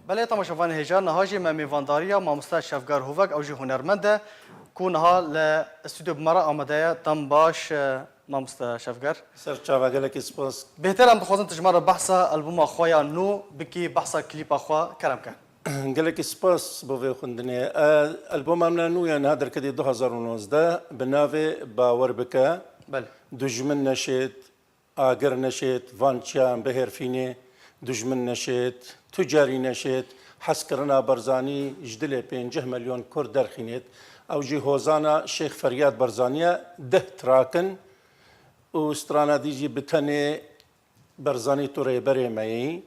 بله تماشاوان هجار نهاجی میوانداریا مامستا شفگار هووک او جی هنرمنده کو نها ل استودیو بمرا آماده تم باش مامستا شفگار سر چاوا گلکی سپاس بهتر هم بخوازن تجمع بحثا البوم اخویا نو بکی بحثا کلیپ اخوا کرم کن گلکی سپاس بوی خوندنی البوم امنا نو یعنی هدر کدی 2019 بناوی باور بکه بله دجمن نشید آگر نشید وانچیان بهرفینی دجمن نشید تجاری نشید حسکرنا برزانی جدل 5 مليون کرد درخینید او جی هوزانا شیخ فریاد برزانیه 10 تراکن و استرانا دیجی بتنی برزانی توری بری مایی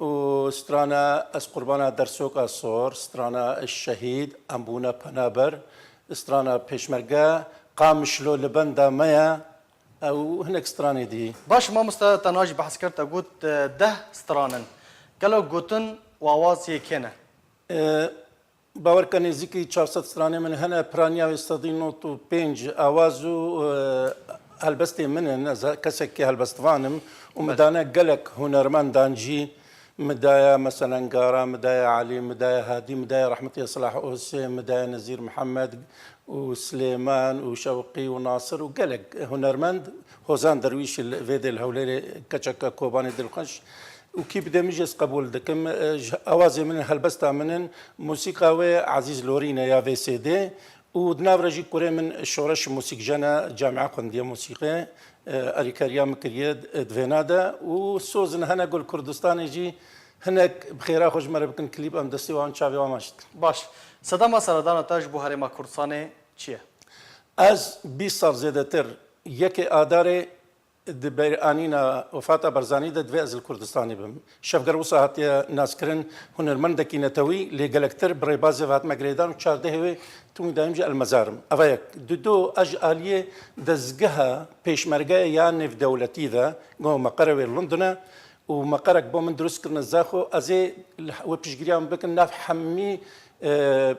و استرانا از قربانا درسوک آسور استرانا الشهید امبونا پنابر استرانا پیشمرگا قامشلو لبندا مایا او هناك استراني دي باش مامستا تناجي بحث کرد اگوت 10 سترانن گلو گوتن و آواز یکینه باور کنی زیکی 400 استراني من هنا برانيا ويستدينو تو 5 آوازو هلبستي منن كسكي هلبستوانم ومدانا قلق هنرمان دانجي مدايا مثلا قارا مدايا علي مدايا هادي مدايا رحمة صلاح أوسي مدايا نزير محمد وسليمان وشوقي وناصر وقلق هنرمند هوزان درويش الفيدي الهوليري كتشكا كوباني دلخش وكيف دمجس قبول دكم اوازي من هلبستا من موسيقى عزيز لورينا يا في سي دي ودنافرجي كوري من شورش موسيقى جانا جامعة قندية موسيقى أريكاريا مكريد دفينادا وسوزن هنا قول كردستان يجي هناك بخيرا خوش مرة بكن كليب ام دستي وان شافي واماشت باش صدام سردان تاج بو هرما کردستان چیه از 20 سال زیادتر یک آداره دبیر آنینا وفات برزانی دوی از کردستانی بم شفگر وصاحتی ناس کرن هنرمند کی نتوی لگلکتر برای بازی وات مگریدان و 14 توی دائم المزارم اوایک دو اجالیه دزگها پیشمرگه یا نف دولتی ذا جو مقر لندن و مقرک با من درست کردن زاخو ازی و پیشگیریم بکن نف حمی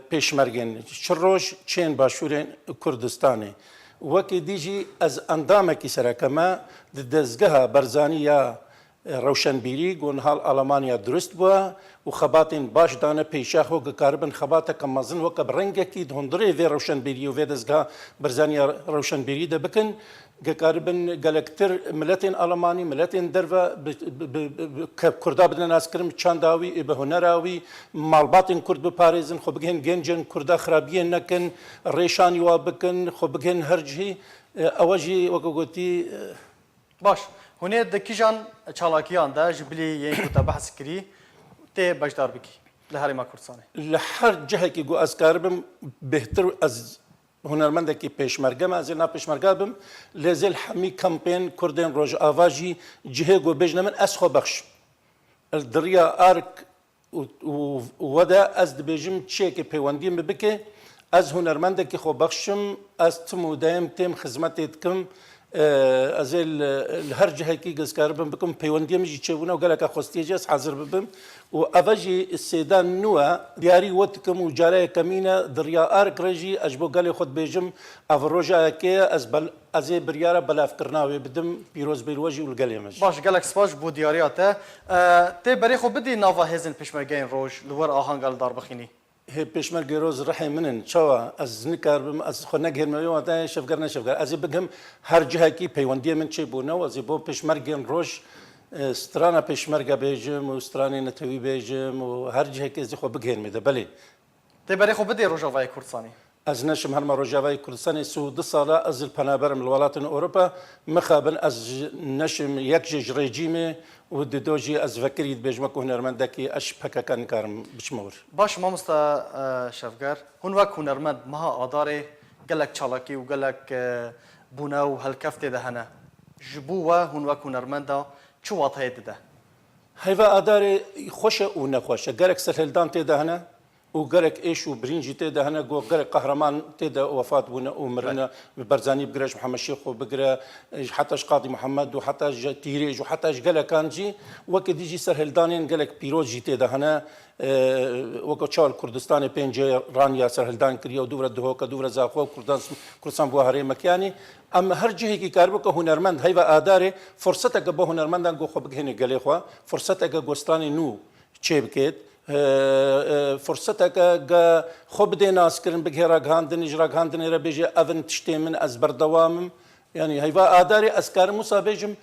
پیشمرگین شروش چین باشورین کردستانی وکی دیجی از اندامکی سرکما دزگها برزانیا روشنبیری گون حال آلمانیا درست بوا و خباتین باش دانه پیشاخو گکاربن خباتا کمازن وک برنگه کی دهندره وی روشنبیری و وی دزگها برزانیا روشنبیری ده بکن گکاربن گلکتر ملتین آلمانی ملتین دروا کردا بدن ناس کرم چانداوی به هنراوی مالباتین کرد بپاريزن خو بگهن گنجن کردا خرابیه نکن ریشانی وا بکن خو بگهن هرجی اواجی وکوتی باش هونه دکیجان چالاکیان دا جبلی یین کوتا بحث کری ته بجدار بکی لهرما کردستان لحر جهه کی گو از کاربم بهتر از هنرمند کی پیشمرگه ما زینا پیشمرگه بم لزل حمی کمپین کردن روج آواجی جهه گو بجنمن از خو بخش الدریا ارک ودا از دبیجم چه کی پیوندیم بکه از هنرمند کی خو بخشم از تمو دایم تم خدمت کم از هر جهه کی گزکاربم بکم پیوندیم جی چونه و گلک خوستیجس حاضر ببم و اوجی السیدان نوا دیاری وقت کم و جاره کمینه دریا ارک رجی اجبو گلی خود بیجم افروجا کی از بریاره بلاف کرناوی بدم پیروز بیروجی و گلیمش باش گلک سپاش بو دیاریاته ته بری خو بدی ناوا هزن پشمرگین روج لور آهنگال دار بخینی هي پیشمرگی روز رحم منن شوا از نکاربم از خو نگهر میو تا شفگر نشفگر از بگم هر جهه کی پیوندی من چه بو نو از بو پیشمرگی روز استرانا پیشمرگا بیجم و استرانی نتوی بیجم و هر جهه کی از خو بگهر میده بله ته بری خو بدی روجاوای کردستانی از نشم هر روجاوای کردستانی سود سالا از الپنابرم الولات اوروبا مخابن از نشم یک رژیم و دوجی از فکرید بیجم که هنرمندکی اش پکا کن کارم بشمور باش مامستا شفگر هون وک هنرمند مها آداره گلک چالاکی و گلک بونا و هلکفت دهنه جبو و هون وک هنرمندا چو واطه ده هیوا آداره خوشه و نخوشه گرک سرهلدان تدهنه و گرک ایش و برینجی تدهنه گو گرک قهرمان تده وفات بونه و مرنا برزانی بگرش محمد شیخ و بگره حتی قاضی محمد و حتی تیریج و حتی گلکانجی وقت دیجی سرهلدانین گلک پیروزی تدهنه وقت چال کردستان پنجه رانیا سرهلدان کریه و دور دهوک دور زاخو کردستان بوهره مکانی اما هر جهه کی کار بکه هنرمند هیوا آداره فرصت که با هنرمندان گو خوب گهنه گلی خوا فرصت که گوستانی نو چه بکید فرصتك خو بدي ناس كرن بكيرا غاندن اجرا غاندن ربيجي اذن تشتي من ازبر دوامم يعني هيفا اداري اسكار موسى بيجم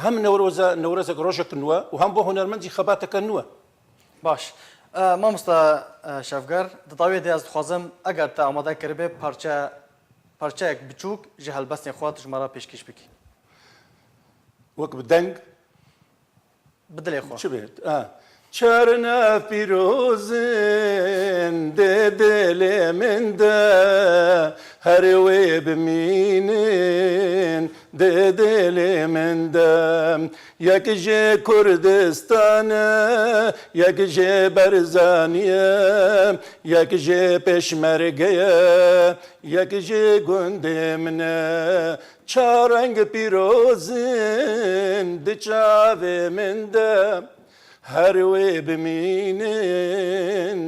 هم نوروزا روشك نوا وهم بو هنرمندي خباتك نوا باش مامۆستا شەفگەر دەتاوێت دەست دixwazim ئەگەر te ئامادە کرibێ parçeyek biçûk ji helbestên xwe tijmara pêşkêş bikî وك بدنگ bi dilê xwe. چی بید؟ چرنا پیروزن ده دل من ده هر وی بمینن ده دل من ده یک جه کردستان یک جه برزانیه یک جه پشمرگه یک جه گنده منه چارنگ پیروزن ده چاوه من ده هر وی بمینن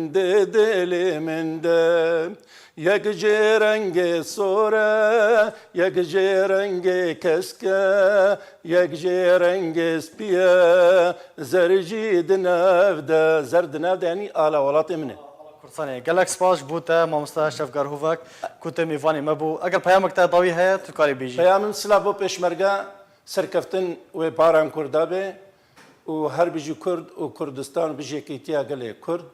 ده دل من ده یک جرنگ سوره یک جرنگ کسکه یک جرنگ سپیه زرجی دناف ده زرد ناف ده یعنی آلا ولات منه Kursanê gelek spas bû te mamosta Şevger Hovek ku te mêvanê me bû eger peyamek te dawî heye tu karî bêjî. پیامم سلافو پشمرگا سرکفتن و پاران کردابه و هر بيجي كرد و كردستان بيجي كيتيا قال كرد